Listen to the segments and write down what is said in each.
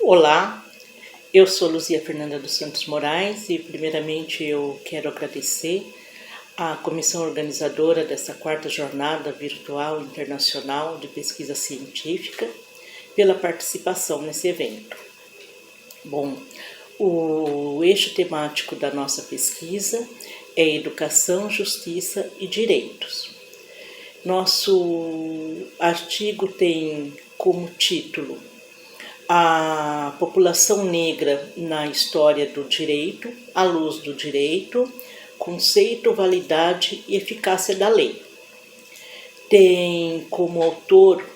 Olá, eu sou Luzia Fernanda dos Santos Moraes e primeiramente eu quero agradecer à comissão organizadora dessa quarta jornada virtual internacional de pesquisa científica pela participação nesse evento. Bom, o eixo temático da nossa pesquisa é Educação, Justiça e Direitos. Nosso artigo tem como título A população negra na história do direito, à luz do direito, conceito, validade e eficácia da lei. Tem como autor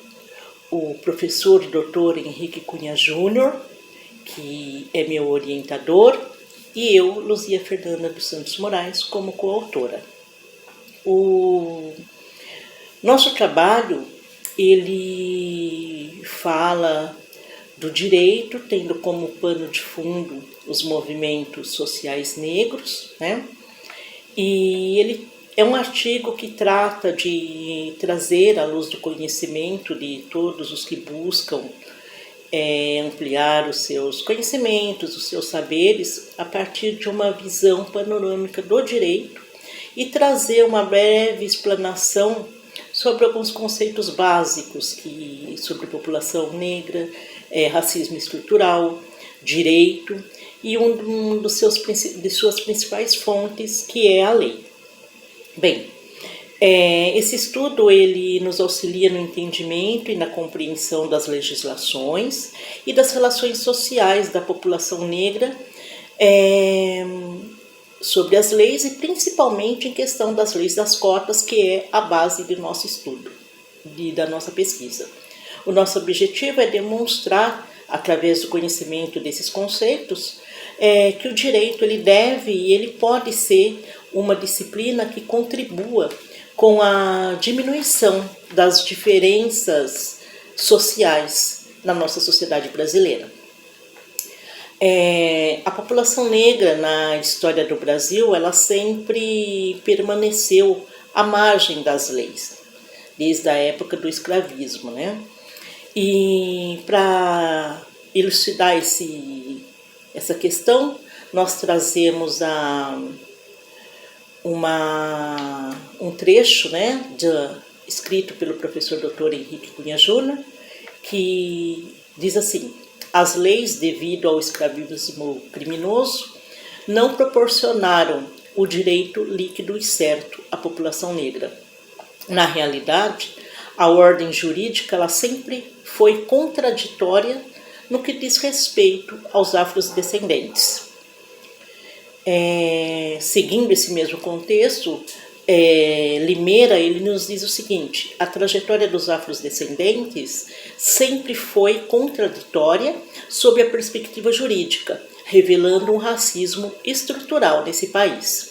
o professor Dr. Henrique Cunha Júnior, que é meu orientador, e eu, Luzia Fernanda dos Santos Moraes, como coautora. O nosso trabalho, ele fala do direito, tendo como pano de fundo os movimentos sociais negros, né? E ele é um artigo que trata de trazer à luz do conhecimento de todos os que buscam ampliar os seus conhecimentos, os seus saberes, a partir de uma visão panorâmica do direito e trazer uma breve explanação sobre alguns conceitos básicos sobre população negra, racismo estrutural, direito e de suas principais fontes, que é a lei. Bem, esse estudo ele nos auxilia no entendimento e na compreensão das legislações e das relações sociais da população negra sobre as leis e principalmente em questão das leis das cotas, que é a base do nosso estudo, da nossa pesquisa. O nosso objetivo é demonstrar, através do conhecimento desses conceitos, que o direito ele deve e ele pode ser uma disciplina que contribua com a diminuição das diferenças sociais na nossa sociedade brasileira. A população negra na história do Brasil, ela sempre permaneceu à margem das leis, desde a época do escravismo, né? E para elucidar essa questão, nós trazemos um trecho, né, escrito pelo professor Dr. Henrique Cunha Júnior, que diz assim: as leis, devido ao escravismo criminoso, não proporcionaram o direito líquido e certo à população negra. Na realidade, a ordem jurídica ela sempre foi contraditória no que diz respeito aos afrodescendentes. Seguindo esse mesmo contexto, Limeira ele nos diz o seguinte: a trajetória dos afrodescendentes sempre foi contraditória sob a perspectiva jurídica, revelando um racismo estrutural nesse país.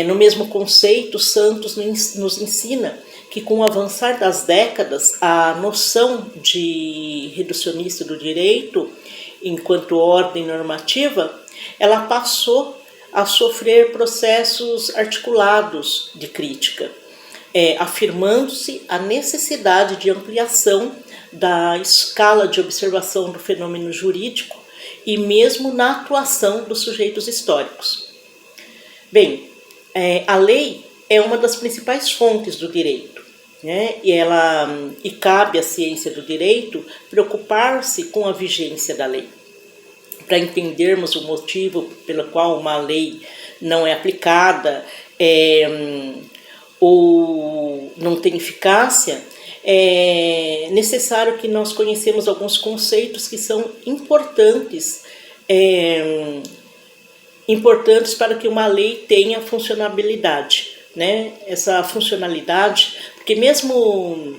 No mesmo conceito, Santos nos ensina que, com o avançar das décadas, a noção de reducionista do direito, enquanto ordem normativa, ela passou a sofrer processos articulados de crítica, afirmando-se a necessidade de ampliação da escala de observação do fenômeno jurídico e mesmo na atuação dos sujeitos históricos. Bem, a lei é uma das principais fontes do direito, né? E cabe à ciência do direito preocupar-se com a vigência da lei. Para entendermos o motivo pelo qual uma lei não é aplicada ou não tem eficácia, é necessário que nós conheçamos alguns conceitos que são importantes para que uma lei tenha funcionalidade, né? Essa funcionalidade, porque mesmo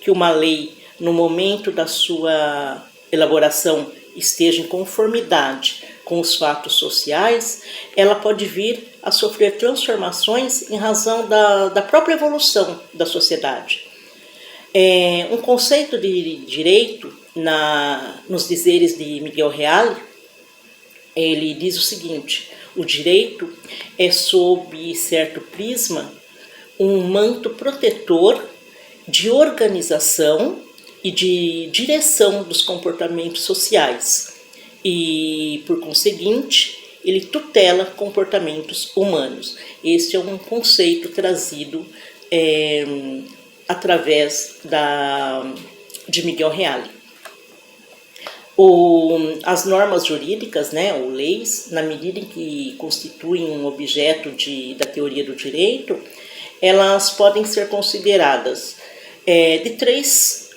que uma lei, no momento da sua elaboração, esteja em conformidade com os fatos sociais, ela pode vir a sofrer transformações em razão da própria evolução da sociedade. Um conceito de direito, nos dizeres de Miguel Reale, ele diz o seguinte: o direito é, sob certo prisma, um manto protetor de organização e de direção dos comportamentos sociais e, por conseguinte, ele tutela comportamentos humanos. Este é um conceito trazido através de Miguel Reale. As normas jurídicas, né, ou leis, na medida em que constituem um objeto da teoria do direito, elas podem ser consideradas de três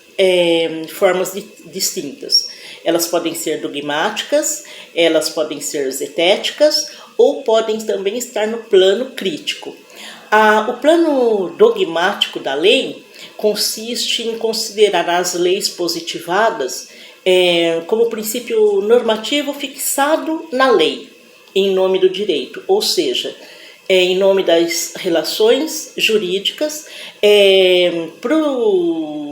formas distintas. Elas podem ser dogmáticas, elas podem ser zetéticas ou podem também estar no plano crítico. O plano dogmático da lei consiste em considerar as leis positivadas como princípio normativo fixado na lei, em nome do direito, ou seja, em nome das relações jurídicas.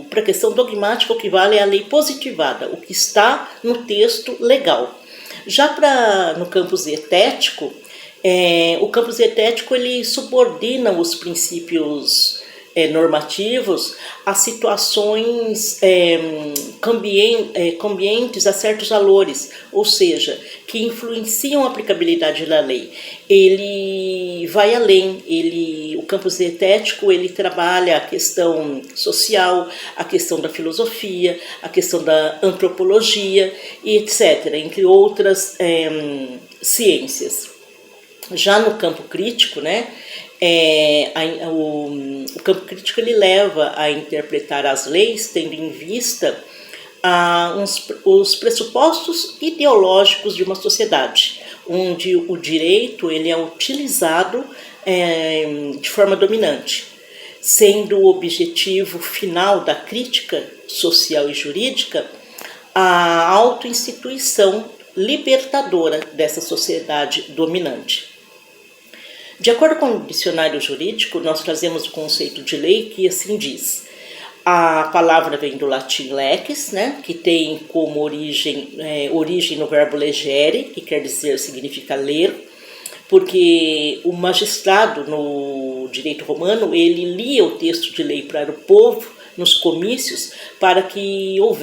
Para a questão dogmática, o que vale é a lei positivada, o que está no texto legal. Já no campo zetético, o campo zetético ele subordina os princípios normativos a situações cambiantes a certos valores, ou seja, que influenciam a aplicabilidade da lei. Ele vai além, o campo zetético ele trabalha a questão social, a questão da filosofia, a questão da antropologia e etc., entre outras ciências. Já no campo crítico, né, o campo crítico ele leva a interpretar as leis tendo em vista os pressupostos ideológicos de uma sociedade, onde o direito ele é utilizado de forma dominante, sendo o objetivo final da crítica social e jurídica a autoinstituição libertadora dessa sociedade dominante. De acordo com o dicionário jurídico, nós trazemos o conceito de lei que assim diz. A palavra vem do latim lex, né, que tem como origem no verbo legere, que quer dizer, significa ler, porque o magistrado no direito romano, ele lia o texto de lei para o povo nos comícios, para que o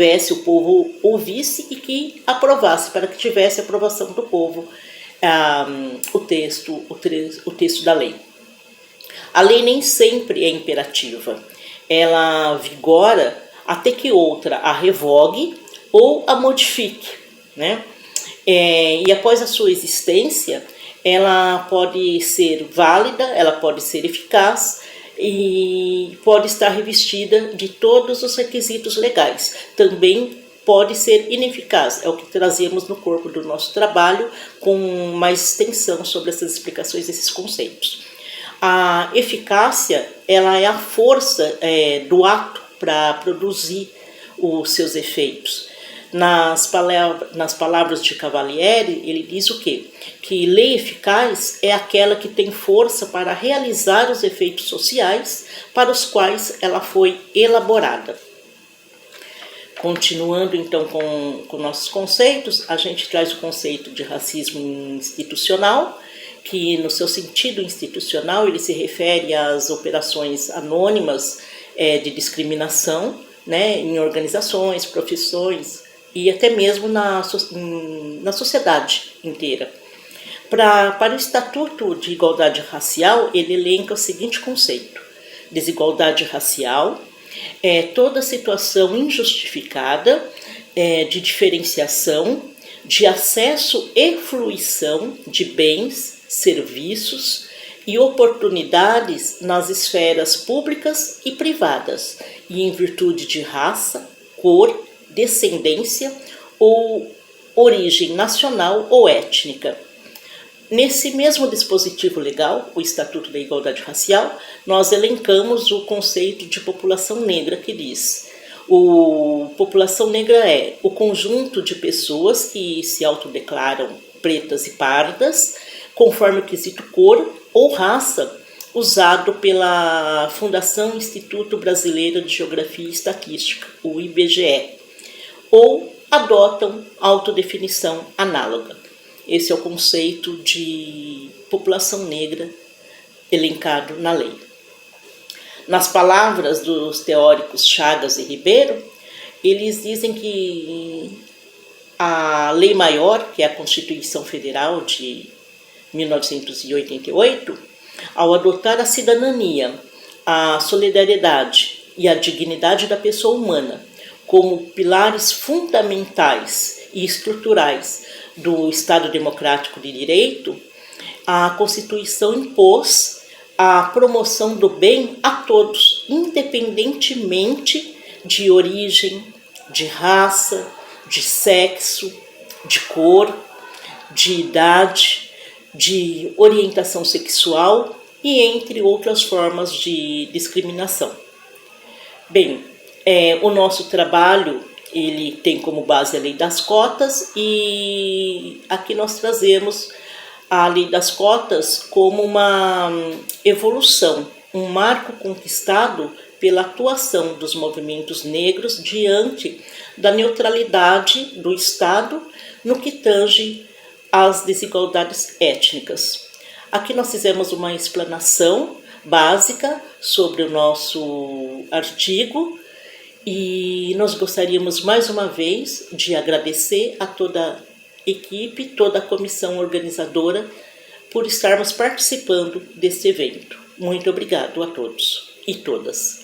povo ouvisse e que aprovasse, para que tivesse aprovação do povo o texto da lei. A lei nem sempre é imperativa, ela vigora até que outra a revogue ou a modifique, né? E após a sua existência, ela pode ser válida, ela pode ser eficaz e pode estar revestida de todos os requisitos legais. Também pode ser ineficaz, é o que trazemos no corpo do nosso trabalho com mais extensão sobre essas explicações desses conceitos. A eficácia ela é a força do ato para produzir os seus efeitos. Nas palavras de Cavalieri, ele diz o quê? Que lei eficaz é aquela que tem força para realizar os efeitos sociais para os quais ela foi elaborada. Continuando então com nossos conceitos, a gente traz o conceito de racismo institucional, que no seu sentido institucional ele se refere às operações anônimas de discriminação, né, em organizações, profissões e até mesmo na sociedade inteira. Para o Estatuto de Igualdade Racial, ele elenca o seguinte conceito: desigualdade racial é toda situação injustificada de diferenciação, de acesso e fruição de bens, serviços e oportunidades nas esferas públicas e privadas, e em virtude de raça, cor, descendência ou origem nacional ou étnica. Nesse mesmo dispositivo legal, o Estatuto da Igualdade Racial, nós elencamos o conceito de população negra, que diz: população negra é o conjunto de pessoas que se autodeclaram pretas e pardas, conforme o quesito cor ou raça, usado pela Fundação Instituto Brasileiro de Geografia e Estatística, o IBGE, ou adotam autodefinição análoga. Esse é o conceito de população negra elencado na lei. Nas palavras dos teóricos Chagas e Ribeiro, eles dizem que a Lei Maior, que é a Constituição Federal de 1988, ao adotar a cidadania, a solidariedade e a dignidade da pessoa humana como pilares fundamentais e estruturais do Estado Democrático de Direito, a Constituição impôs a promoção do bem a todos, independentemente de origem, de raça, de sexo, de cor, de idade, de orientação sexual e entre outras formas de discriminação. Bem, o nosso trabalho ele tem como base a Lei das Cotas e aqui nós trazemos a Lei das Cotas como uma evolução, um marco conquistado pela atuação dos movimentos negros diante da neutralidade do Estado no que tange às desigualdades étnicas. Aqui nós fizemos uma explanação básica sobre o nosso artigo e nós gostaríamos mais uma vez de agradecer a toda a equipe, toda a comissão organizadora por estarmos participando desse evento. Muito obrigado a todos e todas.